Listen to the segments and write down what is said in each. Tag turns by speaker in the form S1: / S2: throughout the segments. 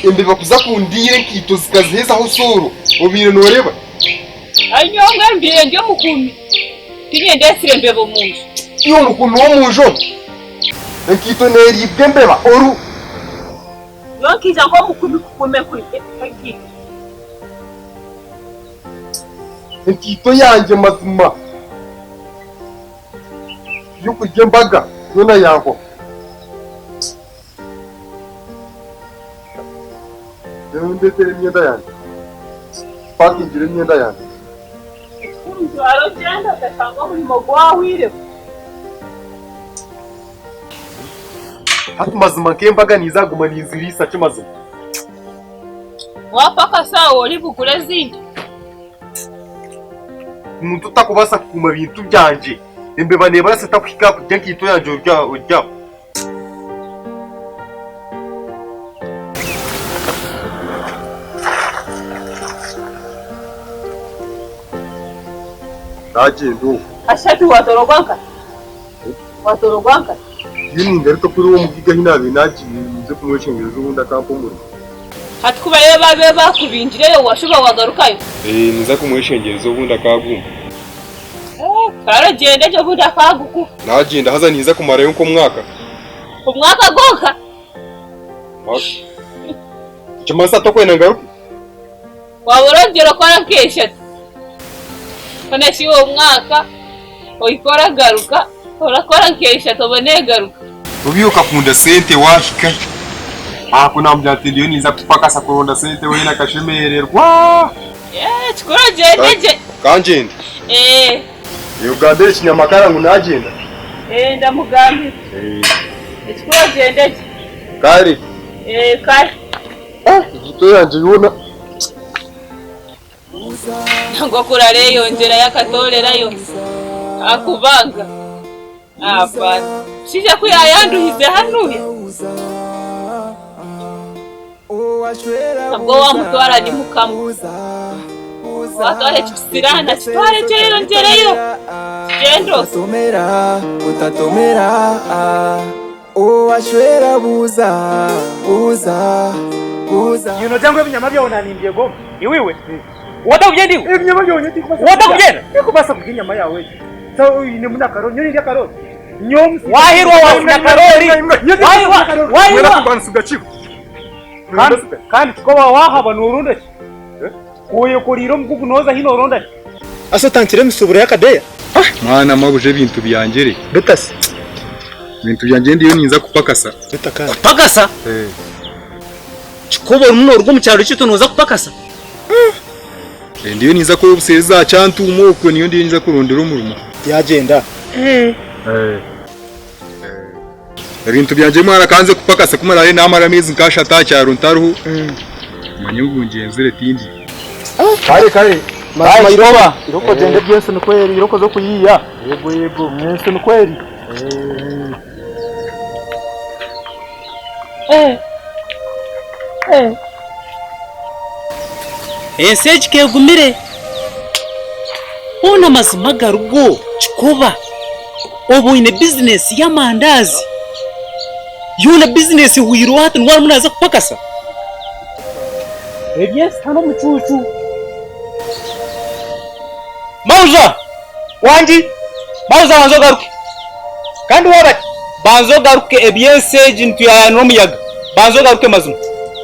S1: Imbeba kuza kundire nkito zikaziheza aho soro ubire noreba
S2: anyonga mbire ndio mukumi tinye ndesire mbebo munju
S1: iyo mukumi wo munjo nkito neribwe mbeba oru
S2: nokija ngo mukumi kukume kwite nkito
S1: nkito yanjye mazima yo kurya mbaga yona yaho ndetera imyenda yanjye pakingira imyenda yanjye
S2: aro cyanda gasanga muri mogwahwire
S1: hatu mazima kembaga nizaguma nizirisa cyo mazima
S2: wapaka sawo uri bukure zindi
S1: umuntu utakubasa kuma bintu byanje imbeba nebara sitakwika kujya nkito yanje urya Agendo.
S2: Ashatu watorogwanka. Watorogwanka.
S1: Yini ngarito kuri uwo mugiga hinabe nagize kumweshengezo ubundi akampomura.
S2: Hati kuba rero babe bakubinjireyo washuba wagarukayo.
S1: Niza kumweshengezo ubundi akaguma.
S2: Karagende cyo bundi akaguku.
S1: Nagenda haza niza kumarayo nko mwaka.
S2: Ku mwaka gonka.
S1: Chamasa tokwena ngaruka.
S2: Waborongera kwa nkesha. Kana si uwo mwaka oyikora garuka orakora nkesha tobone garuka
S1: ubyuka kunda sente washika kuna mbyatiliyo niza kupaka sakoronda sente wena kashemererwa
S2: chikora jendeje
S1: kanjende Uganda kinyamakara ngo nagenda
S2: ndamugambi chikora jendeje
S1: kare
S2: kare
S1: igito yanje yona
S2: ngo kurare yongera yakatolerayo akubanga apana shije kuyayanduhize hanuye ntabwo wamutwara ni mukamu watware kisirana kitware cyeyongereyo gendo
S3: utatomera washwera buza
S4: Yuno jangu ebinyama byawo nanimbye goma iwiwe Wadakujendi? Ebinyama byawo nyati kubasa. Wadakujenda? Ikubasa kuginyama yawe. So ine muna karori, nyoni ndia karori. Nyom wahirwa wa karori. Wahirwa kubansuga chiku. Kandi tukoba wahaba nurunda. Kuye kuriro mkuku noza hino ronda.
S5: Asa tantire misubura yakadeya.
S1: Mwana mabuje bintu byangere.
S5: Betasi.
S1: Bintu byanje ndiyo ninza kupakasa.
S5: Betakana.
S4: Pakasa? Chikobo runo rugo mu cyaro cyito noza kupakasa.
S1: Ndiyo niza ko ubuseza cyantu umoko niyo ndiyo niza kurondera umurimo
S5: yagenda
S1: ibintu byanje mwana kanze kupakasa kumarare namara mezi nkashata cyaro ntaruhu manyugu ngenzere tindi
S5: kare mama iroko gende byose nukweri iroko zo kuyiya yego mwese nukweri
S4: Enseji kegumire Una mazima garugo chikoba Obo ine business ya mandazi Yuna business huiru hatu nwara munaza kupakasa Yes, hano mchuchu Mauza wanzo garuke Kandi wabati Banzo garuke ebiyenseji ntuyaya nomuyaga Banzo garuke mazima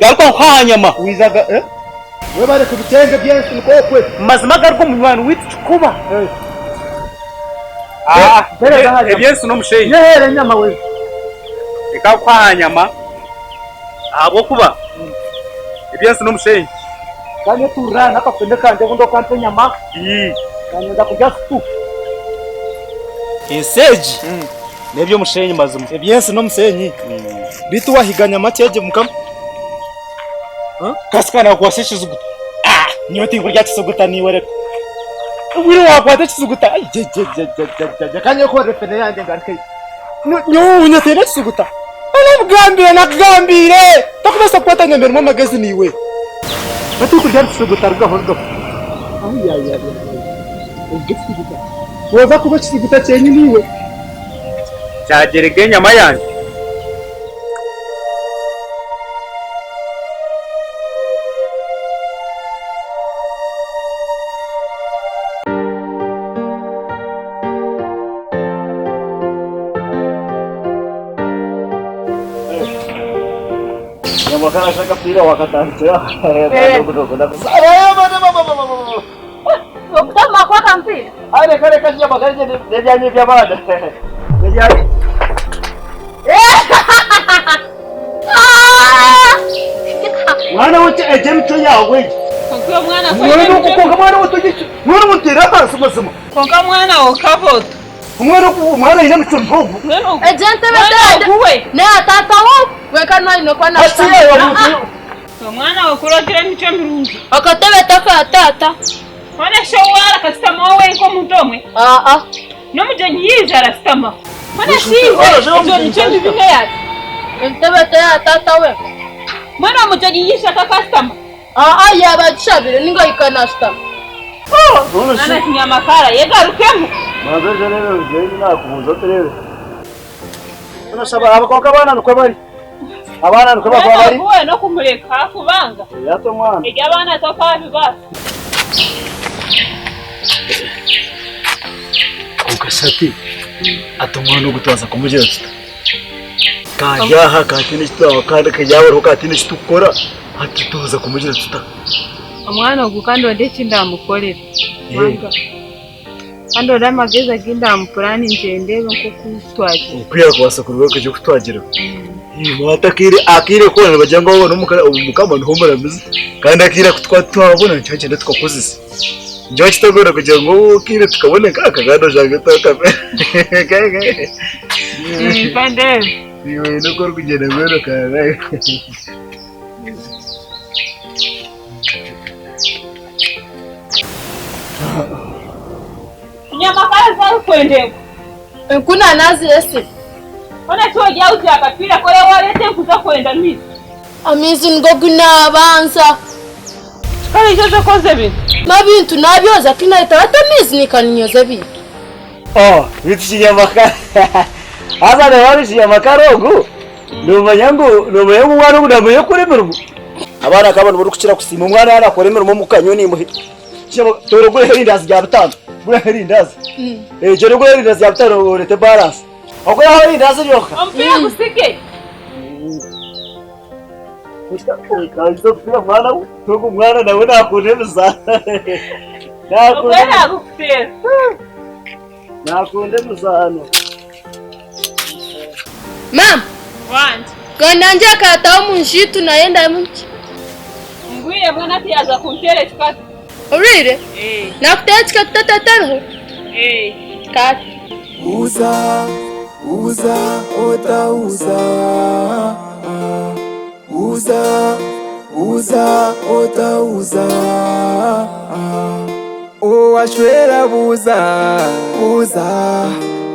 S4: Garuka nkanyama
S5: wizaga we bare kubitenge byense nikokwe
S4: mazima garuko munywana witi chikuba ebyense no musheyi
S5: yehere nyama we
S4: eka kwa nyama abo kuba ebyense no musheyi
S5: kanye turana akapende kanje ndo kante nyama kanye ndakujya stu
S4: enseji nebyo musheyi mazima
S5: ebyense no musenyi bitu wahiganya makeje mukam
S4: kasikana kwashishizuguta
S5: nyoti ngurya kisuguta niwe reko wiri wakwata kisuguta je kanye ko refene yanje ngarike nyotene kisuguta nakugambire takubasa kwata nyambere mu magazine iwe batu kurya kisuguta rugahordo ya kisuguta woza kuba kisuguta cyenye niwe
S4: cyagerege nyama yanjye
S5: akarashaka pira wakatandikira.
S2: Ukutama kwa kampira.
S5: Ale kale kazi ya magari ndio vya bada. Ndio. Mwana wote ejemto yawe.
S2: Konka mwana
S5: mwana wote mwana mutera hasi masema.
S2: Konka mwana okavoto.
S5: Mwana ina mchombovu.
S2: Ejente bada. Na tata wo wekana inokwa na
S5: sana.
S2: Mwana okulotera micho mirungi.
S3: Akatebe taka tata.
S2: Mwana showara kasitama wowe ko mutomwe. No mujenyi yiza rastama. Mwana shize. Ndio micho bibine yake.
S3: Entebe ta tata we.
S2: Mwana mujenyi yisha ka customer.
S3: Yabachabire ningo ikanasta.
S2: Ana kinyamakara yegarukemo.
S5: Mazeje rero jeyi nakubuza terere. Unasaba abakoka bana nuko bari. Abana nuko bari.
S2: Wowe no kumureka kubanga.
S5: Yato mwana.
S2: Ege abana toka bibasa.
S5: Ukasati atomwana gutaza kumujira tuta. Kajaha katini tuta wakanda kajawaro katini tukora hatituza kumujira tuta.
S2: Omwana ogukando ndeki ndamukorera. Wanga. Kando ramageza ginda mupurani njendebe nko kutwaje.
S5: Ukwiye kwasa kuruweka cyo kutwagira. Mwatakire akire kona bajanga wabona umukama ntuhomara mizi. Kandi akire kutwabona cyo cyende tukakozisa. Njye kitagora kugira ngo kire tukabone kakagando jange takabe.
S2: Kande.
S5: Iwe no kugenda ngero kaga.
S2: Nyamakara za kwende.
S3: Kuna nazi ese.
S2: Ona toja uti akapira kole walete kuza kwenda mizi.
S3: Amizi ngoguna abanza.
S2: Kale jozo koze bintu.
S3: Mabintu nabyoza kinaita batamizi nikaninyoza bintu.
S5: Biti nyamakara. Asa ne wari nyamakara ogu. Numanyangu wari udamuye kuri mirumu. Abana kabana bari kukira kusima umwana yana kore mirumu mukanyoni muhi. Toro gure herindazi rya butano. Gure herindazi. Joro gure herindazi rya butano urete balance. Okora herindazi yoka.
S2: Ampira kusike.
S5: Kazo pia mwana tuko mwana nawe nakundemza.
S2: Nakundemza.
S5: Nakundemza.
S3: Mam.
S2: Want.
S3: Kananje kata umunjitu naenda mchi.
S2: Ngwiye mwana tiaza kuntere tukati.
S3: Urire? Nakutachika tatatanho. Kati.
S6: Uza otauza. Uza otauza. Uwashwera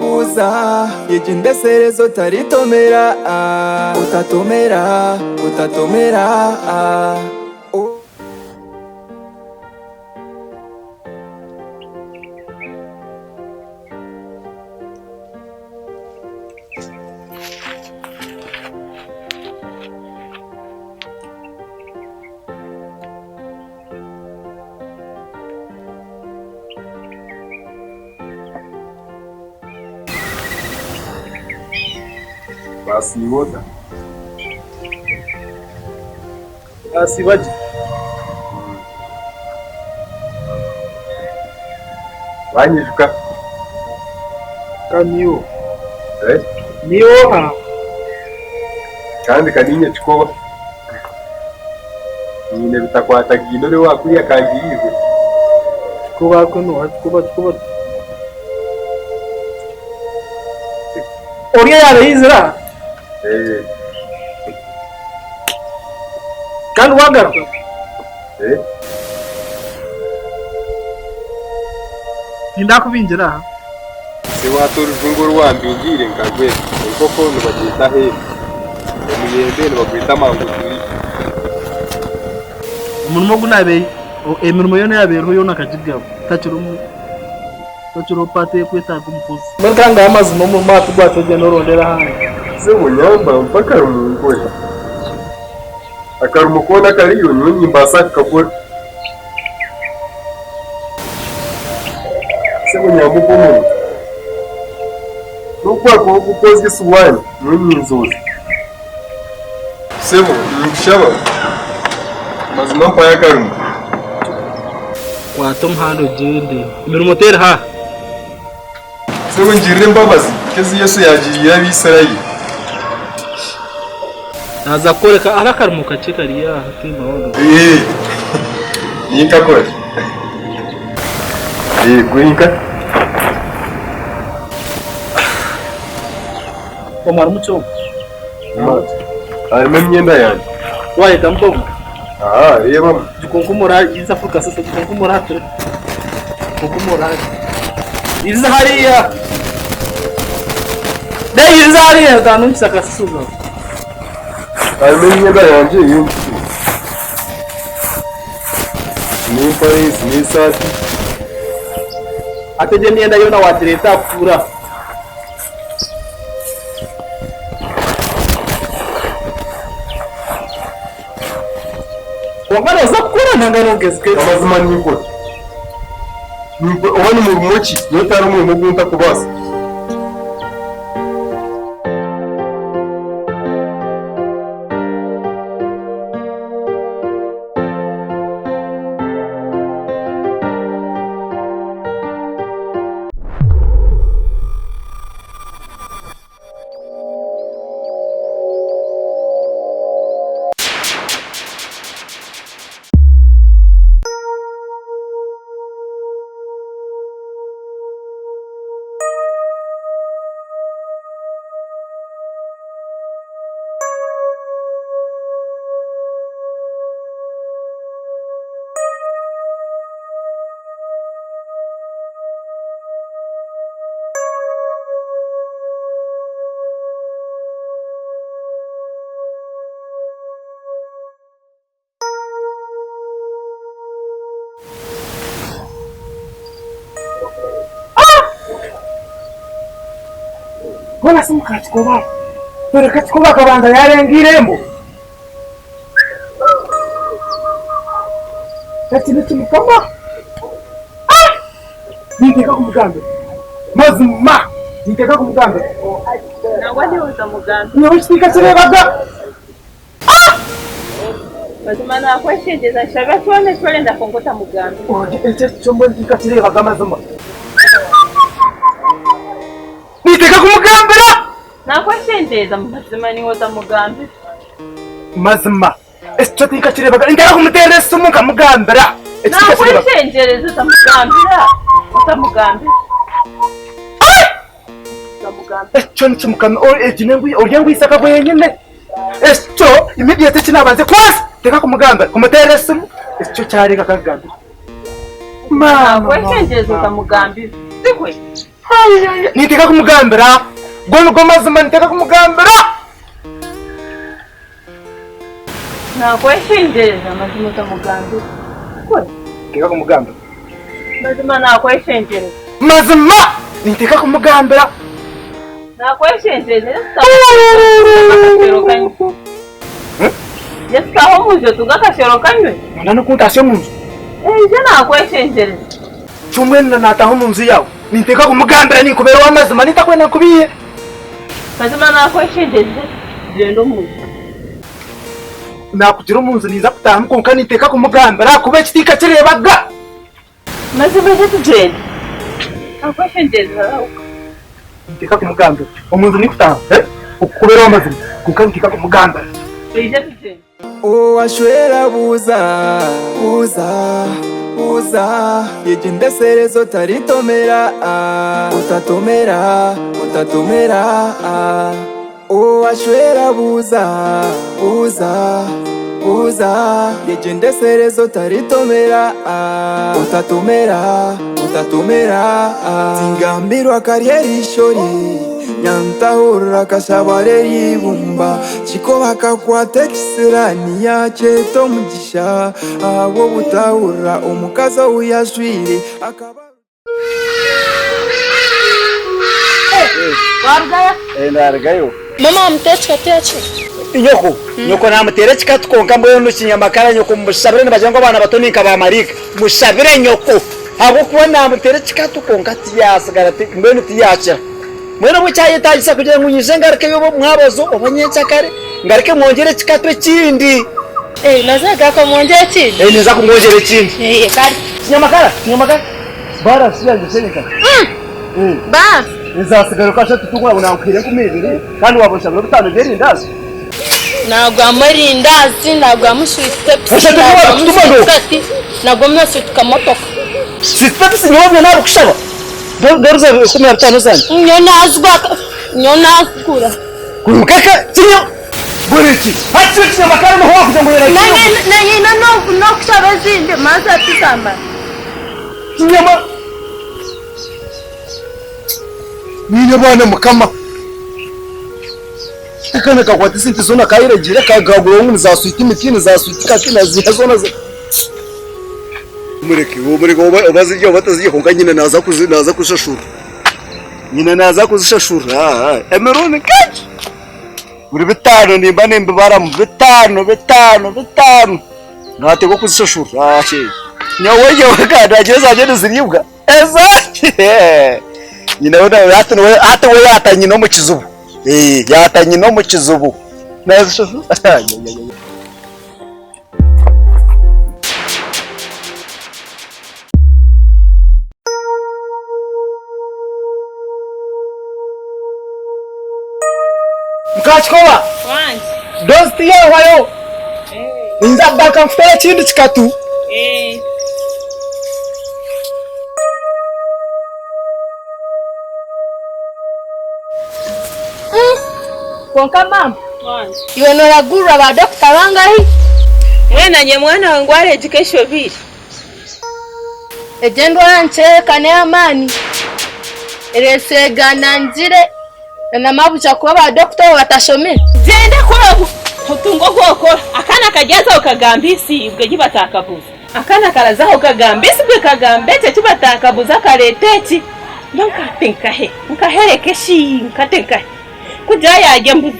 S6: buza ikindeserezo taritomera utatomera
S1: Basi woda.
S5: Basi waje.
S1: Wanyijuka.
S5: Kamiyo.
S1: Niyo kandi kaninye chikoba. Nyine bitakwata ginore wakuriya kangirizwe.
S5: Kuba kono kuba. Oriya yarayizira. Kandi wagaruka. Ndakubinjira.
S1: Se watora ujunguru wambingire ngagwe. Koko nubagita he. Emiyembe nubagita manguturi.
S5: Umuntu gunabe emirimo yone yabereho yona akajigabo. Tachiro pate kweta kumpuzi. Mukanga amazi no mu matu gwato je norondera hano.
S1: Se munyamba mpaka rumwe. Akarumukona kariyo nyimba kakora. Se munyamba komo. Nukwa ko kukozwe suwani nyinzozi. Sebo, nikushaba. Mazima mpaya karumu.
S7: Watum hano jende. Mirumotera ha.
S1: Sebo njirire mbabazi. Kezi Yesu yagiriye abisirayi.
S7: Naza koreka arakarumu kace kariya hatima wono.
S1: Yinka kore. Guinka.
S7: Omar mucho.
S1: Arme myenda yanjye.
S7: Waye tambogo.
S1: Reba.
S7: Dukonkumura iza fuka sasa dukonkumura tere. Dukonkumura. Iza hariya. Dai iza hariya danum saka suzo.
S1: Arme myenda yanjye yinki. Ni Paris, ni sati.
S7: Ateje myenda yona watireta kura. Wangana za kura nangano ngezike.
S1: Amazima niko. Wani mu rumoki, yotara mu mugunta kubasa.
S4: Bona simu katikoba. Dore katikoba kabanza yarenga irembo. Ati nitumukama. Niteka kumugambe. Mazima. Niteka kumugambe.
S2: Nangwa ndi uza mugambe.
S4: Niwe chika kirebaga.
S2: Mazima na kweshengeza shaga twone twenda kongota mugambe.
S4: Ete chombo ndika kirebaga mazima. Niteka kumugambira.
S2: Nakweshengeza mazima ni uza mugambe.
S4: Mazima. Esto tika kirebaga ndaka kumuterera sumu kamugambira.
S2: Nakweshengeza uza mugambira. Uza mugambe.
S4: Esto nchumukana ejinengwi oryangu isaka bwenyene. Esto immediate kinabanze kwasi teka kumugamba kumuterera sumu. Esto cyareka kagamba.
S2: Nakweshengeza uza mugambe. Sikwe.
S4: Niteka kumugambira. Mazima niteka kumugambira.
S2: Nakweshengeza mazima uza mugambe. Sikwe.
S4: Niteka kumugambira.
S2: Mazima nakweshengeza.
S4: Mazima niteka kumugambira.
S2: Nakweshengeza yesikaho mujo tugakashero kanywe.
S4: Ndano kuntasyo munzu.
S2: Je nakweshengeza.
S4: Chumwena nataho munzu yawe. Niteka kumugambira nikubera wamazima nitakwena kubiye.
S2: Mazima nakweshengeza. Gendo mujo.
S4: Nakugira munzu niza kutaha mukonka niteka kumugambira kube kitika kirebaga.
S2: Mazima je tugende. Nakweshengeza.
S4: Niteka kumugambira. Omunzu nikutaha, ukubera wamazima. Konka niteka kumugambira.
S2: Je tugende.
S6: Washwera buza buza buza yejendeserezo taritomera utatomera utatomera washwera buza buza buza yejendeserezo taritomera utatomera utatomera tingambirwa kariyeri ishori nyantahura kashabare yibumba chikoba kakwate kisirani yache tomugisha abo butahura omukaza uyashwire akaba
S3: Wargaya?
S5: Ndargayo.
S3: Mama mtechka teche.
S5: Nyoko namutere kikatukonka mboyo n'kinyamakara nyoko mushabire n'abajango abana batonika ba Marika mushabire nyoko abo kuba namutere kikatukonka tiyasigara mbeno tiyacha mwene bucyaye tagisa kugira ngo unyije ngareke yobo mwabozo obanyecakare ngareke mwongere chikatwe chindi.
S3: Nazaga ko mwongere chindi.
S5: Niza kumwongere chindi.
S3: Kari.
S5: Kinyamakara. Bara siyanje senika.
S3: Ba.
S5: Nzasigara kasha tutungura unakwire kumibiri kandi wabosha byo bitano geri ndazi.
S3: Nagwa muri ndazi, nagwa mushwite. Nagwa mushwite kamotoka.
S5: Sitatu sinyobe nawe kushaba. Doruza 15 zanje.
S3: Nyona kura.
S5: Kurukaka kinyo. Buriki. Hatsi kinyamakara no hafu jambo yera.
S3: No kushaba zinde maza tisamba.
S5: Kinyama. Nine bana mukama. Akana kakwati sinti zona kayiregire kagaguro ngumuzasuita imitini zasuita katina zihazona ze. Mureke obaziryo bataziryo konka nyine naza kushashura. Nyine naza kuzishashura. Emerone kachi. Muri bitano nimba bara mu bitano. Natego kuzishashura. Nyaweje wakada ageza agende ziribwa. Eza. Nyine hata we yatanye no mu kizubu. Yatanye no mu kizubu. Nazishashura. Mkachikola.
S2: Wanzi.
S5: Dosti yao wayo. Ninza baka mfutaya chindi chikatu.
S3: Konka mama.
S2: Wanzi.
S3: Iwe noragura ba dokta bangahi?
S2: Nanye mwana wangu ale education bili.
S3: Ejendo rancheka ne amani. Eresega nanzire. Na mabucha kuba ba dokta batashome.
S2: Zende kora utungo gokora. Akana kajyaza ukagambisi ubwe gibatakabuza. Akana karazaho ukagambisi ubwe kagambete tubatakabuza kareteki. Nkatenkahe. Nkaherekeshi nkatenkahe. Kuja yaje mbuzi.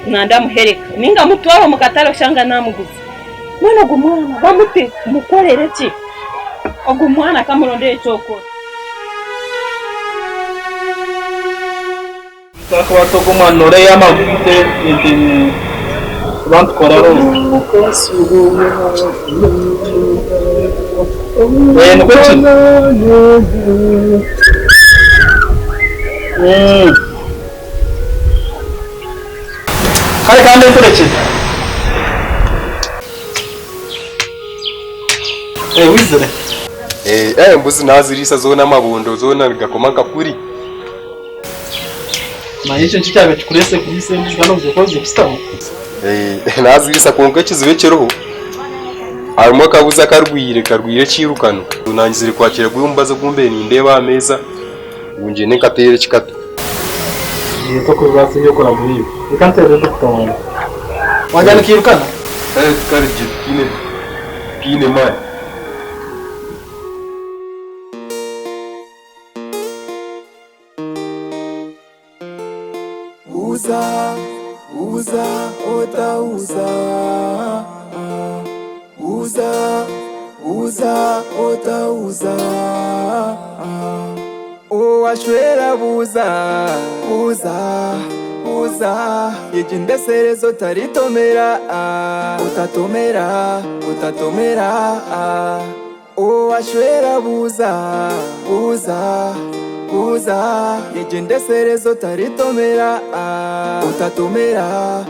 S2: Nanda muhereka. Ninga mutwaro mukataro shanga namuguzi. Mwana gumwana bamute mukorere ki? Ogumwana kamurondeye cyokora.
S7: Akaba tokumanore y'amagute intini bantwara Kare kandi tureke. Wizere.
S1: Mbuzi nazirisa zona mabondo zona gakoma kapuri.
S7: Maisha nchikaga chikurese kuri sembi gano byokoze kustaho.
S1: Nazirisa konka kizibekeroho. Arimo kabuza karwire kirukano. Unangizire kwakira gumbaza gumbe ni ndeba ameza. Unje nekatere chikatu.
S7: Yeko kubatse yo kora muri. Ikantere doktor. Wajana kirukana?
S1: Karje kine mai.
S6: Utauza Washwera buza Yejindeserezo taritomera Utatomera Washwera buza Yejindeserezo taritomera Utatomera